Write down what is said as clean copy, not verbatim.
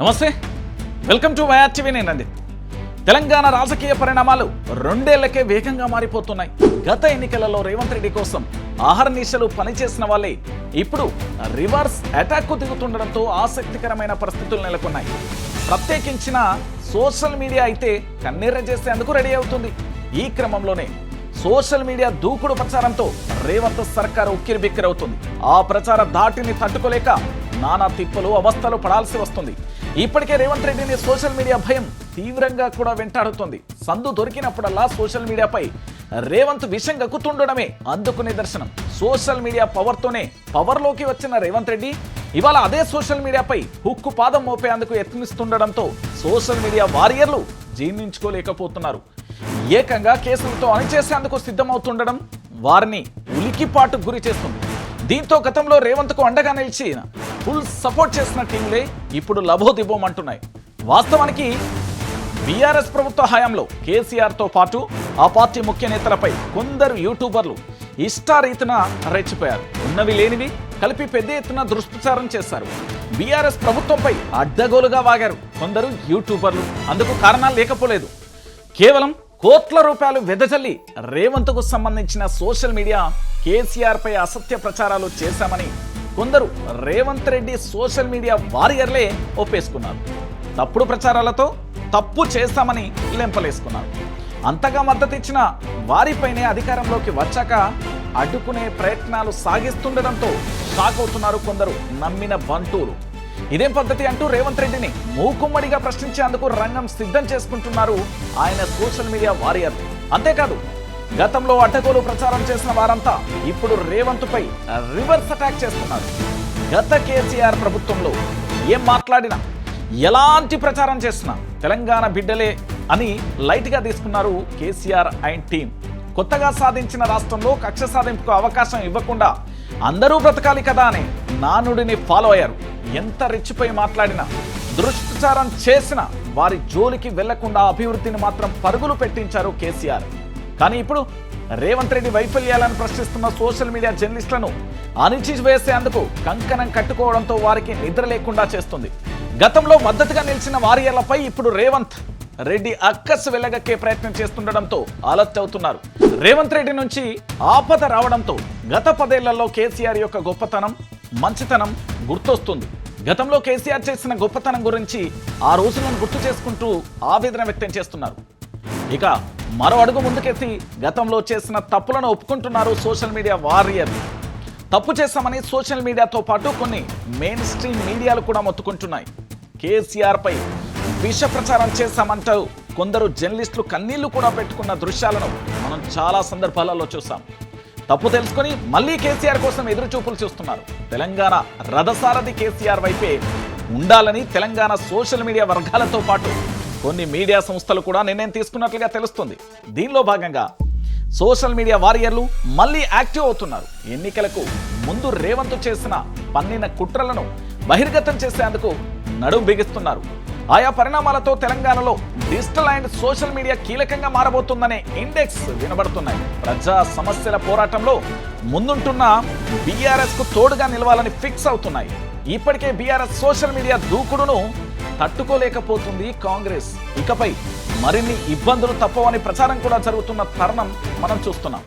నమస్తే, welcome to YR TV. నేనండి. తెలంగాణ రాజకీయ పరిణామాలు రెండేళ్లకే వేగంగా మారిపోతున్నాయి. గత ఎన్నికలలో రేవంత్ రెడ్డి కోసం ఆహర్నిశలు పనిచేసిన వాళ్ళే ఇప్పుడు రివర్స్ అటాక్ దిగుతుండడంతో ఆసక్తికరమైన పరిస్థితులు నెలకొన్నాయి. ప్రత్యేకించిన సోషల్ మీడియా అయితే కన్నెర్ర చేసేందుకు రెడీ అవుతుంది. ఈ క్రమంలోనే సోషల్ మీడియా దూకుడు ప్రచారంతో రేవంత్ సర్కారు ఉక్కిరిబిక్కిరవుతుంది. ఆ ప్రచార ధాటిని తట్టుకోలేక నానా తిప్పలు అవస్థలు పడాల్సి వస్తుంది. ఇప్పటికే రేవంత్ రెడ్డిని సోషల్ మీడియా భయం తీవ్రంగా కూడా వెంటాడుతుంది. సందు దొరికినప్పుడల్లా సోషల్ మీడియాపై రేవంత్ విషం గక్కుతుండడమే అందుకు నిదర్శనం. సోషల్ మీడియా పవర్తోనే పవర్లోకి వచ్చిన రేవంత్ రెడ్డి ఇవాళ అదే సోషల్ మీడియాపై హుక్కు పాదం మోపేందుకు యత్నిస్తుండడంతో సోషల్ మీడియా వారియర్లు జీర్ణించుకోలేకపోతున్నారు. ఏకంగా కేసులతో అణిచేసేందుకు సిద్ధమవుతుండడం వారిని ఉలికిపాటుకు గురి చేస్తుంది. దీంతో గతంలో రేవంత్కు అండగా నిలిచి ఫుల్ సపోర్ట్ చేసిన టీంలే ఇప్పుడు లబోదిబోమంటున్నాయి. వాస్తవానికి బీఆర్ఎస్ ప్రభుత్వ హయాంలో కేసీఆర్తో పాటు ఆ పార్టీ ముఖ్య నేతలపై కొందరు యూట్యూబర్లు ఇష్టారీతిన రెచ్చిపోయారు. ఉన్నవి లేనివి కలిపి పెద్ద ఎత్తున దుష్ప్రచారం చేశారు. బీఆర్ఎస్ ప్రభుత్వంపై అడ్డగోలుగా వాగారు కొందరు యూట్యూబర్లు. అందుకు కారణాలు లేకపోలేదు. కేవలం కోట్ల రూపాయలు వెదజల్లి రేవంత్కు సంబంధించిన సోషల్ మీడియా కేసీఆర్ పై అసత్య ప్రచారాలు చేశామని కొందరు రేవంత్ రెడ్డి సోషల్ మీడియా వారియర్లే ఒప్పేసుకున్నారు. తప్పుడు ప్రచారాలతో తప్పు చేశామని లెంపలేసుకున్నారు. అంతగా మద్దతు ఇచ్చిన వారిపైనే అధికారంలోకి వచ్చాక అడ్డుకునే ప్రయత్నాలు సాగిస్తుండడంతో షాక్ అవుతున్నారు కొందరు నమ్మిన బంటూరు. ఇదేం పద్ధతి అంటూ రేవంత్ రెడ్డిని మూకుమ్మడిగా ప్రశ్నించేందుకు రంగం సిద్ధం చేసుకుంటున్నారు ఆయన సోషల్ మీడియా వారియర్లు. అంతేకాదు, గతంలో అడ్డగోలు ప్రచారం చేసిన వారంతా ఇప్పుడు రేవంత్ పై రివర్స్ అటాక్ చేస్తున్నారు. గత కేసీఆర్ ప్రభుత్వంలో ఏం మాట్లాడినా ఎలాంటి ప్రచారం చేసినా తెలంగాణ బిడ్డలే అని లైట్గా తీసుకున్నారు కేసీఆర్ అండ్ టీం. కొత్తగా సాధించిన రాష్ట్రంలో కక్ష సాధింపుకు అవకాశం ఇవ్వకుండా అందరూ బ్రతకాలి కదా అని నానుడిని ఫాలో అయ్యారు. ఎంత రెచ్చిపోయి మాట్లాడినా దుష్ప్రచారం చేసినా వారి జోలికి వెళ్లకుండా అభివృద్ధిని మాత్రం పరుగులు పెట్టించారు కేసీఆర్. కానీ ఇప్పుడు రేవంత్ రెడ్డి వైఫల్యాలను ప్రశ్నిస్తున్న సోషల్ మీడియా జర్నలిస్టులను అణిచివేసేందుకు కంకణం కట్టుకోవడంతో వారికి నిద్ర లేకుండా చేస్తుంది. గతంలో మద్దతుగా నిలిచిన వారియర్లపై ఇప్పుడు రేవంత్ రెడ్డి అక్కసు వెళ్లగక్కే ప్రయత్నం చేస్తుండడంతో అలర్ట్ అవుతున్నారు. రేవంత్ రెడ్డి నుంచి ఆపద రావడంతో గత 10 ఏళ్లలో కేసీఆర్ యొక్క గొప్పతనం, మంచితనం గుర్తొస్తుంది. గతంలో కేసీఆర్ చేసిన గొప్పతనం గురించి ఆ రోజులను గుర్తు చేసుకుంటూ ఆవేదన వ్యక్తం చేస్తున్నారు. ఇక మరో అడుగు ముందుకేసి గతంలో చేసిన తప్పులను ఒప్పుకుంటున్నారు సోషల్ మీడియా వారియర్లు. తప్పు చేశామని సోషల్ మీడియాతో పాటు కొన్ని మెయిన్ స్ట్రీమ్ మీడియాలు కూడా మొత్తుకుంటున్నాయి. కేసీఆర్ పై విష ప్రచారం చేశామంటూ కొందరు జర్నలిస్టులు కన్నీళ్లు కూడా పెట్టుకున్న దృశ్యాలను మనం చాలా సందర్భాలలో చూసాం. తప్పు తెలుసుకొని మళ్ళీ కేసీఆర్ కోసం ఎదురు చూపులు చూస్తున్నారు. తెలంగాణ రథసారథి కేసీఆర్ వైపే ఉండాలని తెలంగాణ సోషల్ మీడియా వర్గాలతో పాటు కొన్ని మీడియా సంస్థలు కూడా నిర్ణయం తీసుకున్నట్లుగా తెలుస్తుంది. దీనిలో భాగంగా సోషల్ మీడియా వారియర్లు మళ్ళీ యాక్టివ్ అవుతున్నారు. ఎన్నికలకు ముందు రేవంత్ చేసిన పన్నిన కుట్రలను బహిర్గతం చేసేందుకు నడుం బిగిస్తున్నారు. ఆయా పరిణామాలతో తెలంగాణలో డిజిటల్ అండ్ సోషల్ మీడియా కీలకంగా మారబోతుందనే ఇండెక్స్ వినబడుతున్నాయి. ప్రజా సమస్యల పోరాటంలో ముందుంటున్న బీఆర్ఎస్ కు తోడుగా నిలవాలని ఫిక్స్ అవుతున్నాయి. ఇప్పటికే బీఆర్ఎస్ సోషల్ మీడియా దూకుడును తట్టుకోలేకపోతుంది కాంగ్రెస్. ఇకపై మరిన్ని ఇబ్బందులు తప్పవని ప్రచారం కూడా జరుగుతున్న తరుణం మనం చూస్తున్నాం.